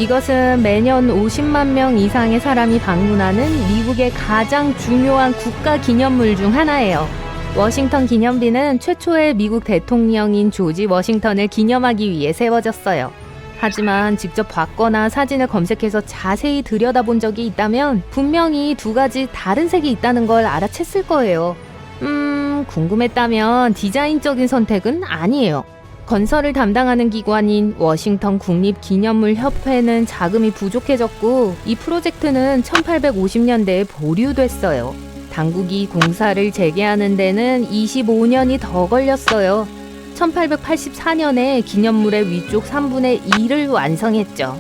이것은 매년 50만 명 이상의 사람이 방문하는 미국의 가장 중요한 국가 기념물 중 하나예요. 워싱턴 기념비는 최초의 미국 대통령인 조지 워싱턴을 기념하기 위해 세워졌어요. 하지만 직접 봤거나 사진을 검색해서 자세히 들여다본 적이 있다면 분명히 두 가지 다른 색이 있다는 걸 알아챘을 거예요. 궁금했다면 디자인적인 선택은 아니에요. 건설을 담당하는 기관인 워싱턴 국립기념물협회는 자금이 부족해졌고 이 프로젝트는 1850년대에 보류됐어요. 당국이 공사를 재개하는 데는 25년이 더 걸렸어요. 1884년에 기념물의 위쪽 3분의 2를 완성했죠.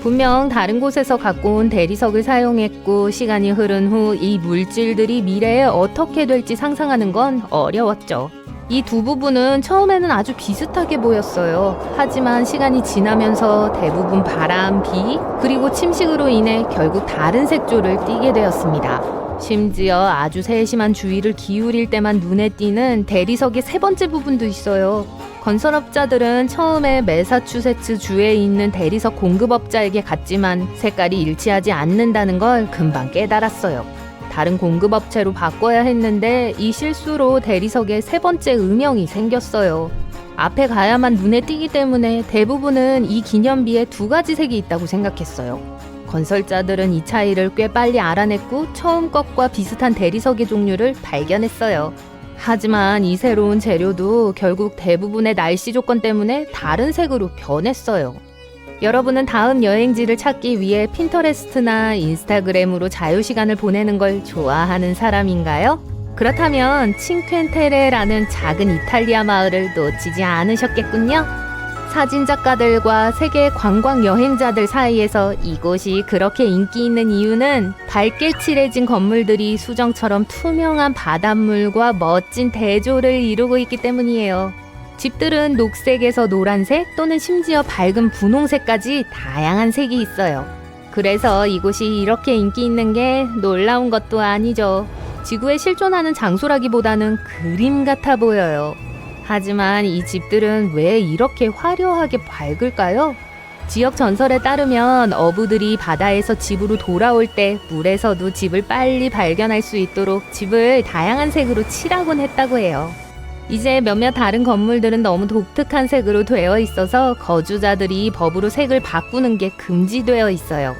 분명 다른 곳에서 갖고 온 대리석을 사용했고 시간이 흐른 후 이 물질들이 미래에 어떻게 될지 상상하는 건 어려웠죠. 이 두 부분은 처음에는 아주 비슷하게 보였어요. 하지만 시간이 지나면서 대부분 바람, 비, 그리고 침식으로 인해 결국 다른 색조를 띠게 되었습니다. 심지어 아주 세심한 주의를 기울일 때만 눈에 띄는 대리석의 세 번째 부분도 있어요. 건설업자들은 처음에 매사추세츠 주에 있는 대리석 공급업자에게 갔지만 색깔이 일치하지 않는다는 걸 금방 깨달았어요. 다른 공급업체로 바꿔야 했는데 이 실수로 대리석에 세 번째 음영이 생겼어요. 앞에 가야만 눈에 띄기 때문에 대부분은 이 기념비에 두 가지 색이 있다고 생각했어요. 건설자들은 이 차이를 꽤 빨리 알아냈고 처음 것과 비슷한 대리석의 종류를 발견했어요. 하지만 이 새로운 재료도 결국 대부분의 날씨 조건 때문에 다른 색으로 변했어요. 여러분은 다음 여행지를 찾기 위해 핀터레스트나 인스타그램으로 자유시간을 보내는 걸 좋아하는 사람인가요? 그렇다면 칭퀸테레라는 작은 이탈리아 마을을 놓치지 않으셨겠군요. 사진작가들과 세계 관광 여행자들 사이에서 이곳이 그렇게 인기 있는 이유는 밝게 칠해진 건물들이 수정처럼 투명한 바닷물과 멋진 대조를 이루고 있기 때문이에요. 집들은 녹색에서 노란색 또는 심지어 밝은 분홍색까지 다양한 색이 있어요. 그래서 이곳이 이렇게 인기 있는 게 놀라운 것도 아니죠. 지구에 실존하는 장소라기보다는 그림 같아 보여요. 하지만 이 집들은 왜 이렇게 화려하게 밝을까요? 지역 전설에 따르면 어부들이 바다에서 집으로 돌아올 때 물에서도 집을 빨리 발견할 수 있도록 집을 다양한 색으로 칠하곤 했다고 해요. 이제 몇몇 다른 건물들은 너무 독특한 색으로 되어 있어서 거주자들이 법으로 색을 바꾸는 게 금지되어 있어요.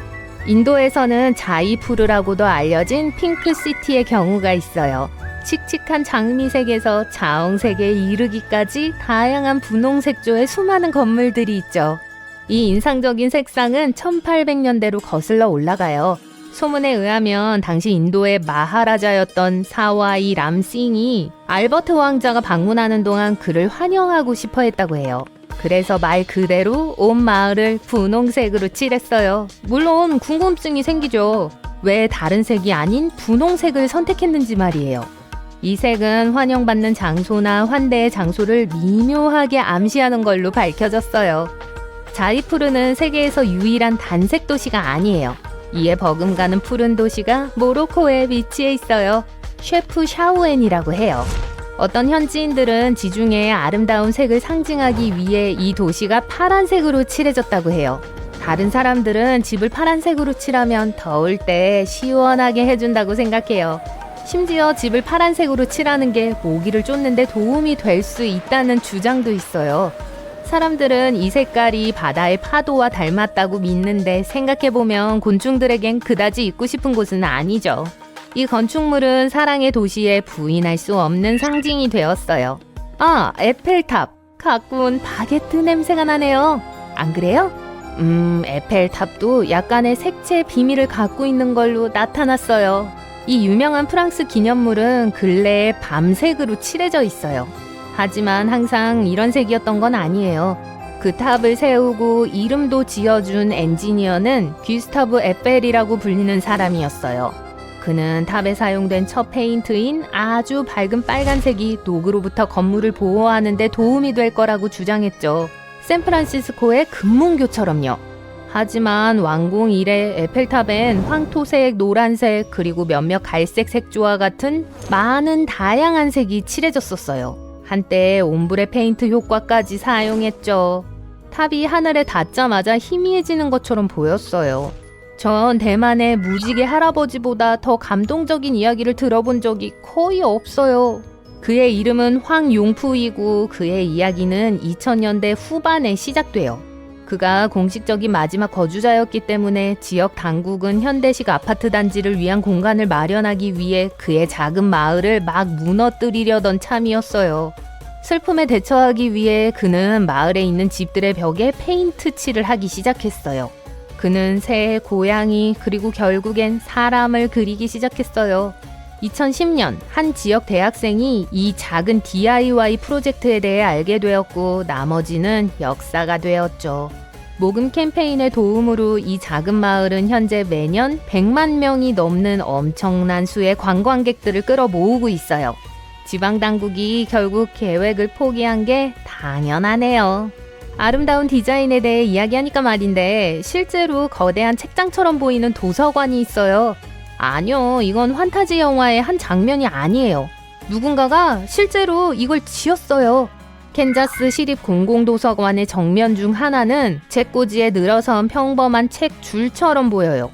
인도에서는 자이푸르라고도 알려진 핑크시티의 경우가 있어요. 칙칙한 장미색에서 자홍색에 이르기까지 다양한 분홍색조의 수많은 건물들이 있죠. 이 인상적인 색상은 1800년대로 거슬러 올라가요. 소문에 의하면 당시 인도의 마하라자였던 사와이 람싱이 알버트 왕자가 방문하는 동안 그를 환영하고 싶어 했다고 해요. 그래서 말 그대로 온 마을을 분홍색으로 칠했어요. 물론 궁금증이 생기죠. 왜 다른 색이 아닌 분홍색을 선택했는지 말이에요. 이 색은 환영받는 장소나 환대의 장소를 미묘하게 암시하는 걸로 밝혀졌어요. 자이푸르는 세계에서 유일한 단색 도시가 아니에요. 이에 버금가는 푸른 도시가 모로코에 위치해 있어요. 셰프 샤우엔이라고 해요. 어떤 현지인들은 지중해의 아름다운 색을 상징하기 위해 이 도시가 파란색으로 칠해졌다고 해요. 다른 사람들은 집을 파란색으로 칠하면 더울 때 시원하게 해준다고 생각해요. 심지어 집을 파란색으로 칠하는 게 모기를 쫓는데 도움이 될 수 있다는 주장도 있어요. 사람들은 이 색깔이 바다의 파도와 닮았다고 믿는데 생각해보면 곤충들에겐 그다지 있고 싶은 곳은 아니죠. 이 건축물은 사랑의 도시에 부인할 수 없는 상징이 되었어요. 아, 에펠탑. 갖고 온 바게트 냄새가 나네요. 안 그래요? 에펠탑도 약간의 색채 비밀을 갖고 있는 걸로 나타났어요. 이 유명한 프랑스 기념물은 근래에 밤색으로 칠해져 있어요. 하지만 항상 이런 색이었던 건 아니에요. 그 탑을 세우고 이름도 지어준 엔지니어는 귀스타브 에펠이라고 불리는 사람이었어요. 그는 탑에 사용된 첫 페인트인 아주 밝은 빨간색이 녹으로부터 건물을 보호하는 데 도움이 될 거라고 주장했죠. 샌프란시스코의 금문교처럼요. 하지만 완공 이래 에펠탑엔 황토색, 노란색, 그리고 몇몇 갈색 색조와 같은 많은 다양한 색이 칠해졌었어요. 한때 옴브레 페인트 효과까지 사용했죠. 탑이 하늘에 닿자마자 희미해지는 것처럼 보였어요. 전 대만의 무지개 할아버지보다 더 감동적인 이야기를 들어본 적이 거의 없어요. 그의 이름은 황용푸이고 그의 이야기는 2000년대 후반에 시작돼요. 그가 공식적인 마지막 거주자였기 때문에 지역 당국은 현대식 아파트 단지를 위한 공간을 마련하기 위해 그의 작은 마을을 막 무너뜨리려던 참이었어요. 슬픔에 대처하기 위해 그는 마을에 있는 집들의 벽에 페인트 칠을 하기 시작했어요. 그는 새, 고양이, 그리고 결국엔 사람을 그리기 시작했어요. 2010년 한 지역 대학생이 이 작은 DIY 프로젝트에 대해 알게 되었고 나머지는 역사가 되었죠. 모금 캠페인의 도움으로 이 작은 마을은 현재 매년 100만 명이 넘는 엄청난 수의 관광객들을 끌어모으고 있어요. 지방당국이 결국 계획을 포기한 게 당연하네요. 아름다운 디자인에 대해 이야기하니까 말인데 실제로 거대한 책장처럼 보이는 도서관이 있어요. 아니요, 이건 환타지 영화의 한 장면이 아니에요. 누군가가 실제로 이걸 지었어요. 캔자스 시립 공공도서관의 정면 중 하나는 책꽂이에 늘어선 평범한 책 줄처럼 보여요.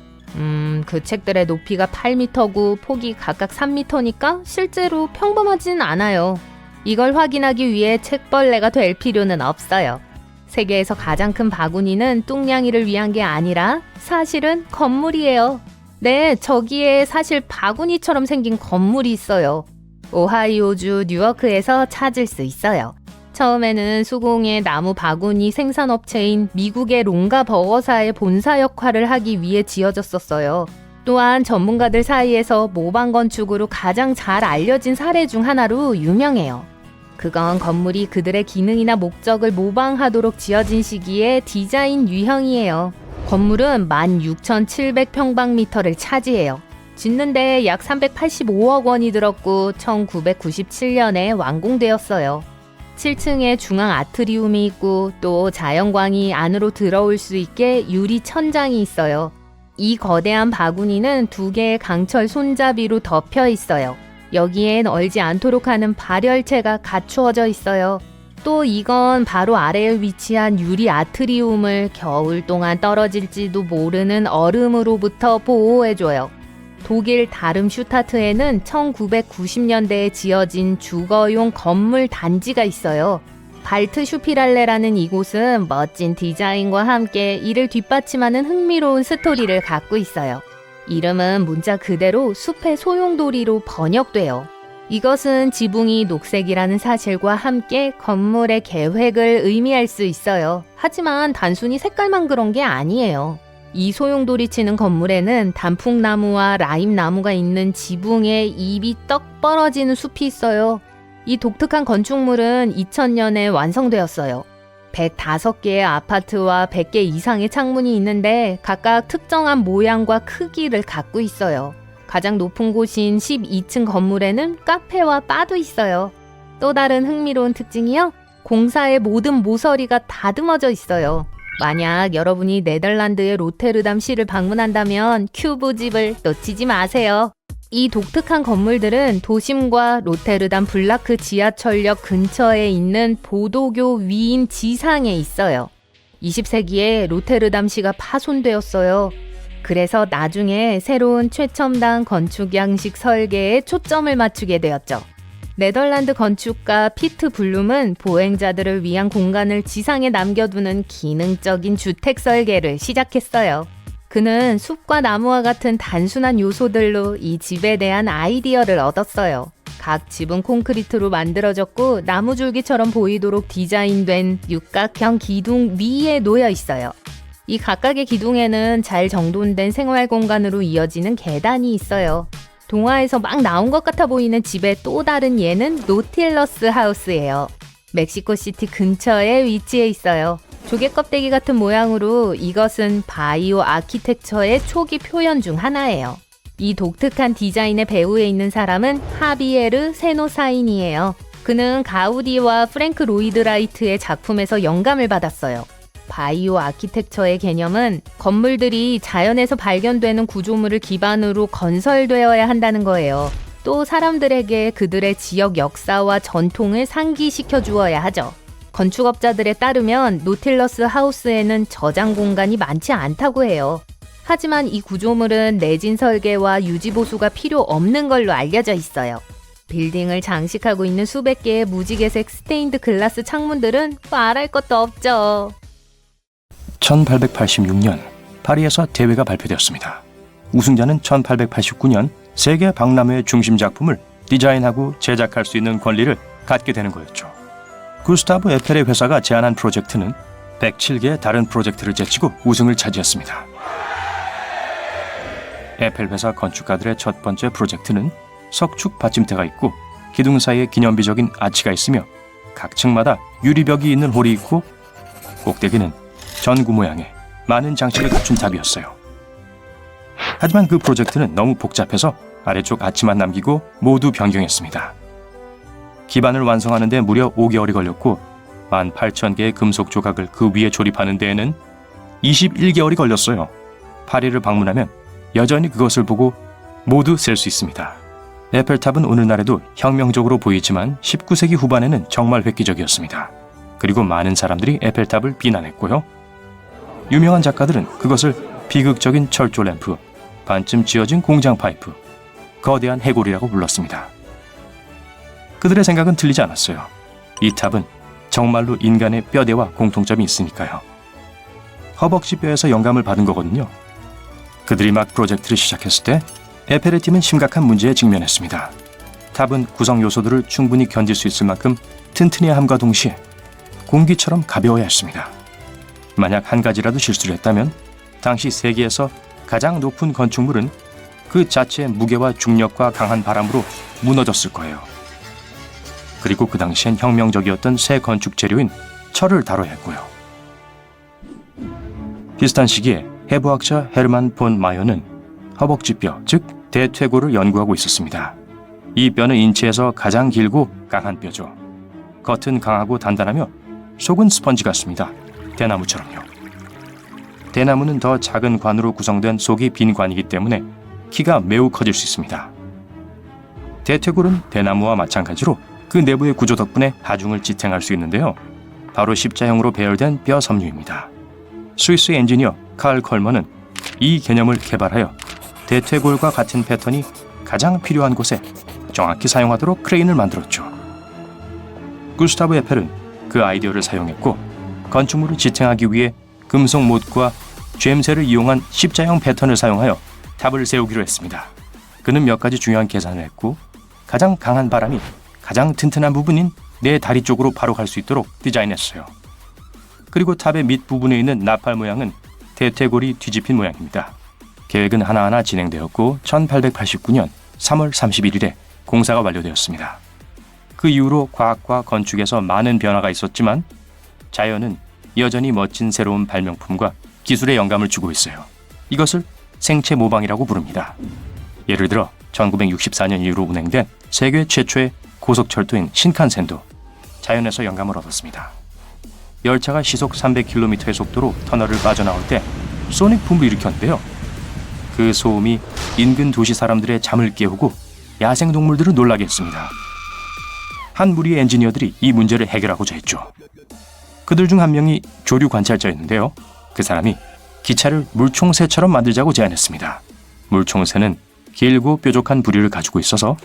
그 책들의 높이가 8m고 폭이 각각 3m니까 실제로 평범하진 않아요. 이걸 확인하기 위해 책벌레가 될 필요는 없어요. 세계에서 가장 큰 바구니는 뚱냥이를 위한 게 아니라 사실은 건물이에요. 네, 저기에 사실 바구니처럼 생긴 건물이 있어요. 오하이오주 뉴워크에서 찾을 수 있어요. 처음에는 수공예 나무 바구니 생산업체인 미국의 롱가 버거사의 본사 역할을 하기 위해 지어졌었어요. 또한 전문가들 사이에서 모방 건축으로 가장 잘 알려진 사례 중 하나로 유명해요. 그건 건물이 그들의 기능이나 목적을 모방하도록 지어진 시기의 디자인 유형이에요. 건물은 16,700평방미터를 차지해요. 짓는데 약 385억 원이 들었고 1997년에 완공되었어요. 7층에 중앙 아트리움이 있고 또 자연광이 안으로 들어올 수 있게 유리 천장이 있어요. 이 거대한 바구니는 2개의 강철 손잡이로 덮여 있어요. 여기엔 얼지 않도록 하는 발열체가 갖추어져 있어요. 또 이건 바로 아래에 위치한 유리 아트리움을 겨울 동안 떨어질지도 모르는 얼음으로부터 보호해줘요. 독일 다름슈타트에는 1990년대에 지어진 주거용 건물 단지가 있어요. 발트슈피랄레라는 이곳은 멋진 디자인과 함께 이를 뒷받침하는 흥미로운 스토리를 갖고 있어요. 이름은 문자 그대로 숲의 소용돌이로 번역돼요. 이것은 지붕이 녹색이라는 사실과 함께 건물의 계획을 의미할 수 있어요. 하지만 단순히 색깔만 그런 게 아니에요. 이 소용돌이 치는 건물에는 단풍나무와 라임나무가 있는 지붕에 잎이 떡 벌어지는 숲이 있어요. 이 독특한 건축물은 2000년에 완성되었어요. 105개의 아파트와 100개 이상의 창문이 있는데 각각 특정한 모양과 크기를 갖고 있어요. 가장 높은 곳인 12층 건물에는 카페와 바도 있어요. 또 다른 흥미로운 특징이요. 공사의 모든 모서리가 다듬어져 있어요. 만약 여러분이 네덜란드의 로테르담 시를 방문한다면 큐브집을 놓치지 마세요. 이 독특한 건물들은 도심과 로테르담 블라크 지하철역 근처에 있는 보도교 위인 지상에 있어요. 20세기에 로테르담시가 파손되었어요. 그래서 나중에 새로운 최첨단 건축 양식 설계에 초점을 맞추게 되었죠. 네덜란드 건축가 피트 블룸은 보행자들을 위한 공간을 지상에 남겨두는 기능적인 주택 설계를 시작했어요. 그는 숲과 나무와 같은 단순한 요소들로 이 집에 대한 아이디어를 얻었어요. 각 집은 콘크리트로 만들어졌고 나무줄기처럼 보이도록 디자인된 육각형 기둥 위에 놓여 있어요. 이 각각의 기둥에는 잘 정돈된 생활 공간으로 이어지는 계단이 있어요. 동화에서 막 나온 것 같아 보이는 집의 또 다른 예는 노틸러스 하우스예요. 멕시코시티 근처에 위치해 있어요. 조개 껍데기 같은 모양으로 이것은 바이오 아키텍처의 초기 표현 중 하나예요. 이 독특한 디자인의 배후에 있는 사람은 하비에르 세노사인이에요. 그는 가우디와 프랭크 로이드 라이트의 작품에서 영감을 받았어요. 바이오 아키텍처의 개념은 건물들이 자연에서 발견되는 구조물을 기반으로 건설되어야 한다는 거예요. 또 사람들에게 그들의 지역 역사와 전통을 상기시켜 주어야 하죠. 건축업자들에 따르면 노틸러스 하우스에는 저장 공간이 많지 않다고 해요. 하지만 이 구조물은 내진 설계와 유지 보수가 필요 없는 걸로 알려져 있어요. 빌딩을 장식하고 있는 수백 개의 무지개색 스테인드 글라스 창문들은 말할 것도 없죠. 1886년 파리에서 대회가 발표되었습니다. 우승자는 1889년 세계 박람회의 중심 작품을 디자인하고 제작할 수 있는 권리를 갖게 되는 거였죠. 구스타브 에펠의 회사가 제안한 프로젝트는 107개의 다른 프로젝트를 제치고 우승을 차지했습니다. 에펠 회사 건축가들의 첫 번째 프로젝트는 석축 받침대가 있고 기둥 사이에 기념비적인 아치가 있으며 각 층마다 유리벽이 있는 홀이 있고 꼭대기는 전구 모양의 많은 장치를 갖춘 탑이었어요. 하지만 그 프로젝트는 너무 복잡해서 아래쪽 아치만 남기고 모두 변경했습니다. 기반을 완성하는 데 무려 5개월이 걸렸고 18,000개의 금속 조각을 그 위에 조립하는 데에는 21개월이 걸렸어요. 파리를 방문하면 여전히 그것을 보고 모두 셀 수 있습니다. 에펠탑은 오늘날에도 혁명적으로 보이지만 19세기 후반에는 정말 획기적이었습니다. 그리고 많은 사람들이 에펠탑을 비난했고요. 유명한 작가들은 그것을 비극적인 철조 램프, 반쯤 지어진 공장 파이프, 거대한 해골이라고 불렀습니다. 그들의 생각은 틀리지 않았어요. 이 탑은 정말로 인간의 뼈대와 공통점이 있으니까요. 허벅지 뼈에서 영감을 받은 거거든요. 그들이 막 프로젝트를 시작했을 때 에펠의 팀은 심각한 문제에 직면했습니다. 탑은 구성 요소들을 충분히 견딜 수 있을 만큼 튼튼해야 함과 동시에 공기처럼 가벼워야 했습니다. 만약 한 가지라도 실수를 했다면 당시 세계에서 가장 높은 건축물은 그 자체의 무게와 중력과 강한 바람으로 무너졌을 거예요. 그리고 그 당시엔 혁명적이었던 새 건축 재료인 철을 다뤄야 했고요. 비슷한 시기에 해부학자 헤르만 폰 마이어는 허벅지뼈, 즉 대퇴골을 연구하고 있었습니다. 이 뼈는 인체에서 가장 길고 강한 뼈죠. 겉은 강하고 단단하며 속은 스펀지 같습니다. 대나무처럼요. 대나무는 더 작은 관으로 구성된 속이 빈 관이기 때문에 키가 매우 커질 수 있습니다. 대퇴골은 대나무와 마찬가지로 그 내부의 구조 덕분에 하중을 지탱할 수 있는데요. 바로 십자형으로 배열된 뼈 섬유입니다. 스위스 엔지니어 칼 컬먼은 이 개념을 개발하여 대퇴골과 같은 패턴이 가장 필요한 곳에 정확히 사용하도록 크레인을 만들었죠. 구스타브 에펠은 그 아이디어를 사용했고 건축물을 지탱하기 위해 금속 못과 죬쇠를 이용한 십자형 패턴을 사용하여 탑을 세우기로 했습니다. 그는 몇 가지 중요한 계산을 했고 가장 강한 바람이 가장 튼튼한 부분인 내 다리 쪽으로 바로 갈 수 있도록 디자인했어요. 그리고 탑의 밑부분에 있는 나팔 모양은 대퇴골이 뒤집힌 모양입니다. 계획은 하나하나 진행되었고 1889년 3월 31일에 공사가 완료되었습니다. 그 이후로 과학과 건축에서 많은 변화가 있었지만 자연은 여전히 멋진 새로운 발명품과 기술의 영감을 주고 있어요. 이것을 생체 모방이라고 부릅니다. 예를 들어 1964년 이후로 운행된 세계 최초의 고속철도인 신칸센도 자연에서 영감을 얻었습니다. 열차가 시속 300km의 속도로 터널을 빠져나올 때 소닉 붐을 일으켰는데요. 그 소음이 인근 도시 사람들의 잠을 깨우고 야생동물들을 놀라게 했습니다. 한 무리의 엔지니어들이 이 문제를 해결하고자 했죠. 그들 중 한 명이 조류 관찰자였는데요. 그 사람이 기차를 물총새처럼 만들자고 제안했습니다. 물총새는 길고 뾰족한 부리를 가지고 있어서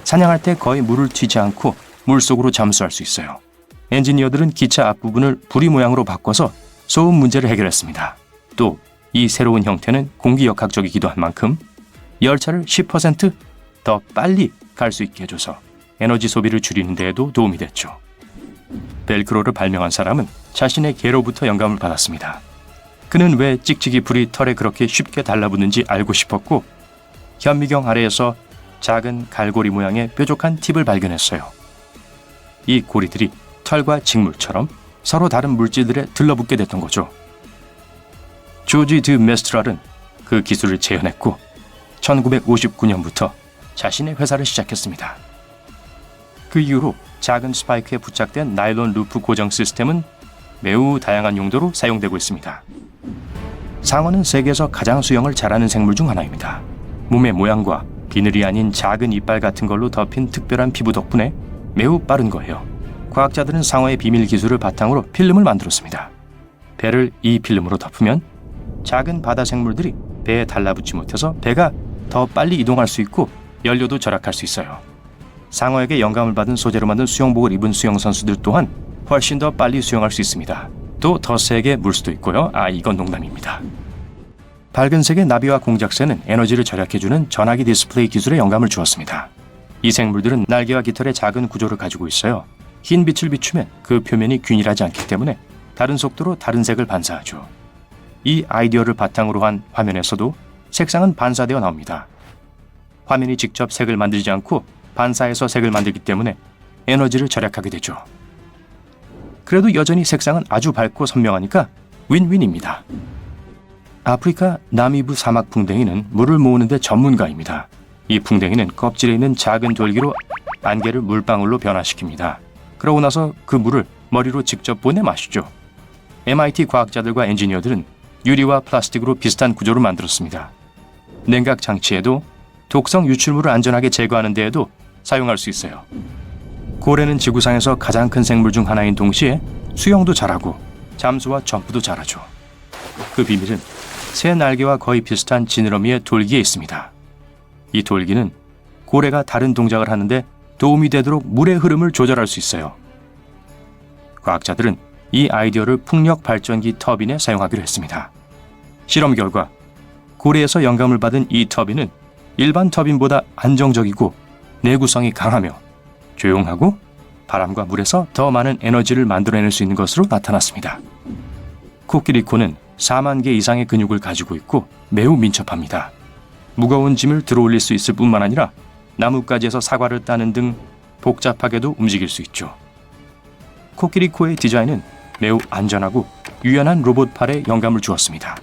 사냥할 때 거의 물을 튀지 않고 물속으로 잠수할 수 있어요. 엔지니어들은 기차 앞부분을 부리 모양으로 바꿔서 소음 문제를 해결했습니다. 또 이 새로운 형태는 공기역학적이기도 한 만큼 열차를 10% 더 빨리 갈 수 있게 해줘서 에너지 소비를 줄이는 데에도 도움이 됐죠. 벨크로를 발명한 사람은 자신의 개로부터 영감을 받았습니다. 그는 왜 찍찍이 불이 털에 그렇게 쉽게 달라붙는지 알고 싶었고 현미경 아래에서 작은 갈고리 모양의 뾰족한 팁을 발견했어요. 이 고리들이 털과 직물처럼 서로 다른 물질들에 들러붙게 됐던 거죠. 조지 드 메스트랄은 그 기술을 재현했고 1959년부터 자신의 회사를 시작했습니다. 그 이후로 작은 스파이크에 부착된 나일론 루프 고정 시스템은 매우 다양한 용도로 사용되고 있습니다. 상어는 세계에서 가장 수영을 잘하는 생물 중 하나입니다. 몸의 모양과 비늘이 아닌 작은 이빨 같은 걸로 덮인 특별한 피부 덕분에 매우 빠른 거예요. 과학자들은 상어의 비밀 기술을 바탕으로 필름을 만들었습니다. 배를 이 필름으로 덮으면 작은 바다 생물들이 배에 달라붙지 못해서 배가 더 빨리 이동할 수 있고 연료도 절약할 수 있어요. 상어에게 영감을 받은 소재로 만든 수영복을 입은 수영선수들 또한 훨씬 더 빨리 수영할 수 있습니다. 또 더 세게 물 수도 있고요. 이건 농담입니다. 밝은색의 나비와 공작새는 에너지를 절약해주는 전화기 디스플레이 기술에 영감을 주었습니다. 이 생물들은 날개와 깃털의 작은 구조를 가지고 있어요. 흰 빛을 비추면 그 표면이 균일하지 않기 때문에 다른 속도로 다른 색을 반사하죠. 이 아이디어를 바탕으로 한 화면에서도 색상은 반사되어 나옵니다. 화면이 직접 색을 만들지 않고 반사해서 색을 만들기 때문에 에너지를 절약하게 되죠. 그래도 여전히 색상은 아주 밝고 선명하니까 윈윈입니다. 아프리카 나미부 사막 풍뎅이는 물을 모으는 데 전문가입니다. 이 풍뎅이는 껍질에 있는 작은 돌기로 안개를 물방울로 변화시킵니다. 그러고 나서 그 물을 머리로 직접 보내 마시죠. MIT 과학자들과 엔지니어들은 유리와 플라스틱으로 비슷한 구조를 만들었습니다. 냉각 장치에도 독성 유출물을 안전하게 제거하는 데에도 사용할 수 있어요. 고래는 지구상에서 가장 큰 생물 중 하나인 동시에 수영도 잘하고 잠수와 점프도 잘하죠. 그 비밀은 새 날개와 거의 비슷한 지느러미의 돌기에 있습니다. 이 돌기는 고래가 다른 동작을 하는데 도움이 되도록 물의 흐름을 조절할 수 있어요. 과학자들은 이 아이디어를 풍력 발전기 터빈에 사용하기로 했습니다. 실험 결과 고래에서 영감을 받은 이 터빈은 일반 터빈보다 안정적이고 내구성이 강하며 조용하고 바람과 물에서 더 많은 에너지를 만들어낼 수 있는 것으로 나타났습니다. 코끼리코는 4만 개 이상의 근육을 가지고 있고 매우 민첩합니다. 무거운 짐을 들어올릴 수 있을 뿐만 아니라 나뭇가지에서 사과를 따는 등 복잡하게도 움직일 수 있죠. 코끼리코의 디자인은 매우 안전하고 유연한 로봇 팔에 영감을 주었습니다.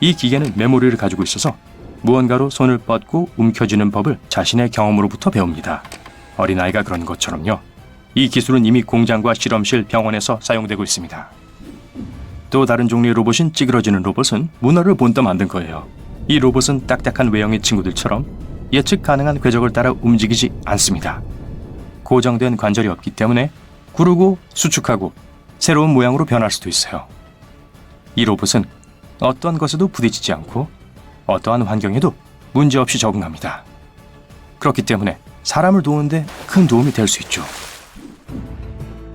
이 기계는 메모리를 가지고 있어서 무언가로 손을 뻗고 움켜쥐는 법을 자신의 경험으로부터 배웁니다. 어린아이가 그런 것처럼요. 이 기술은 이미 공장과 실험실, 병원에서 사용되고 있습니다. 또 다른 종류의 로봇인 찌그러지는 로봇은 문어를 본떠 만든 거예요. 이 로봇은 딱딱한 외형의 친구들처럼 예측 가능한 궤적을 따라 움직이지 않습니다. 고정된 관절이 없기 때문에 구르고 수축하고 새로운 모양으로 변할 수도 있어요. 이 로봇은 어떤 것에도 부딪히지 않고 어떠한 환경에도 문제없이 적응합니다. 그렇기 때문에 사람을 도우는데 큰 도움이 될 수 있죠.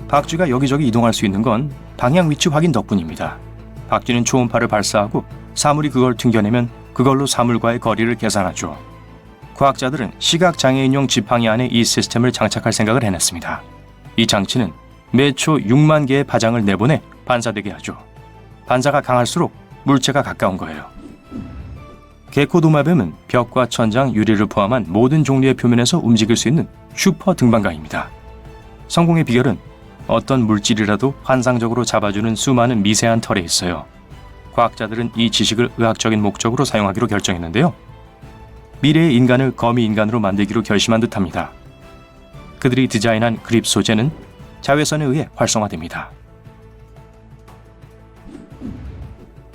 박쥐가 여기저기 이동할 수 있는 건 방향 위치 확인 덕분입니다. 박쥐는 초음파를 발사하고 사물이 그걸 튕겨내면 그걸로 사물과의 거리를 계산하죠. 과학자들은 시각장애인용 지팡이 안에 이 시스템을 장착할 생각을 해냈습니다. 이 장치는 매초 6만 개의 파장을 내보내 반사되게 하죠. 반사가 강할수록 물체가 가까운 거예요. 게코도마뱀은 벽과 천장, 유리를 포함한 모든 종류의 표면에서 움직일 수 있는 슈퍼 등반가입니다. 성공의 비결은 어떤 물질이라도 환상적으로 잡아주는 수많은 미세한 털에 있어요. 과학자들은 이 지식을 의학적인 목적으로 사용하기로 결정했는데요. 미래의 인간을 거미인간으로 만들기로 결심한 듯합니다. 그들이 디자인한 그립 소재는 자외선에 의해 활성화됩니다.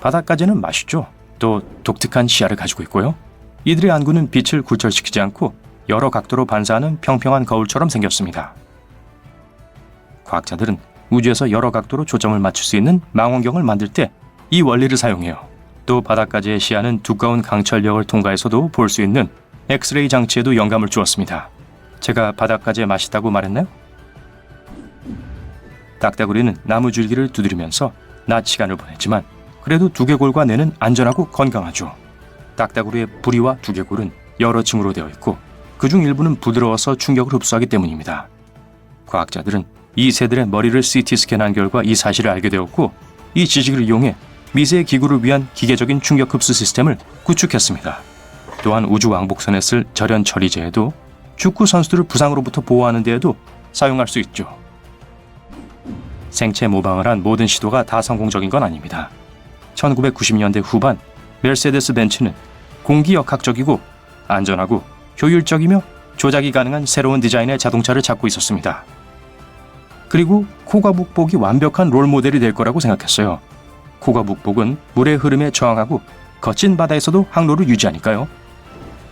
바닷가재는 맛있죠. 또 독특한 시야를 가지고 있고요. 이들의 안구는 빛을 굴절시키지 않고 여러 각도로 반사하는 평평한 거울처럼 생겼습니다. 과학자들은 우주에서 여러 각도로 초점을 맞출 수 있는 망원경을 만들 때 이 원리를 사용해요. 또 바닷가재의 시야는 두꺼운 강철력을 통과해서도 볼 수 있는 엑스레이 장치에도 영감을 주었습니다. 제가 바닷가재 맛있다고 말했나요? 딱따구리는 나무 줄기를 두드리면서 낮 시간을 보냈지만 그래도 두개골과 뇌는 안전하고 건강하죠. 딱따구리의 부리와 두개골은 여러 층으로 되어 있고 그중 일부는 부드러워서 충격을 흡수하기 때문입니다. 과학자들은 이 새들의 머리를 CT 스캔한 결과 이 사실을 알게 되었고 이 지식을 이용해 미세 기구를 위한 기계적인 충격 흡수 시스템을 구축했습니다. 또한 우주 왕복선에 쓸 절연 처리제에도 축구 선수들을 부상으로부터 보호하는 데에도 사용할 수 있죠. 생체 모방을 한 모든 시도가 다 성공적인 건 아닙니다. 1990년대 후반 메르세데스 벤츠는 공기역학적이고 안전하고 효율적이며 조작이 가능한 새로운 디자인의 자동차를 찾고 있었습니다. 그리고 코가 북복이 완벽한 롤모델이 될 거라고 생각했어요. 코가 북복은 물의 흐름에 저항하고 거친 바다에서도 항로를 유지하니까요.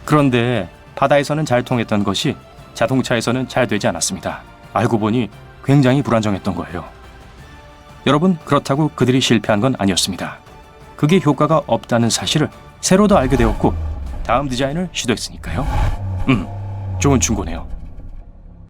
그런데 바다에서는 잘 통했던 것이 자동차에서는 잘 되지 않았습니다. 알고 보니 굉장히 불안정했던 거예요. 여러분, 그렇다고 그들이 실패한 건 아니었습니다. 그게 효과가 없다는 사실을 새로 더 알게 되었고 다음 디자인을 시도했으니까요. 좋은 충고네요.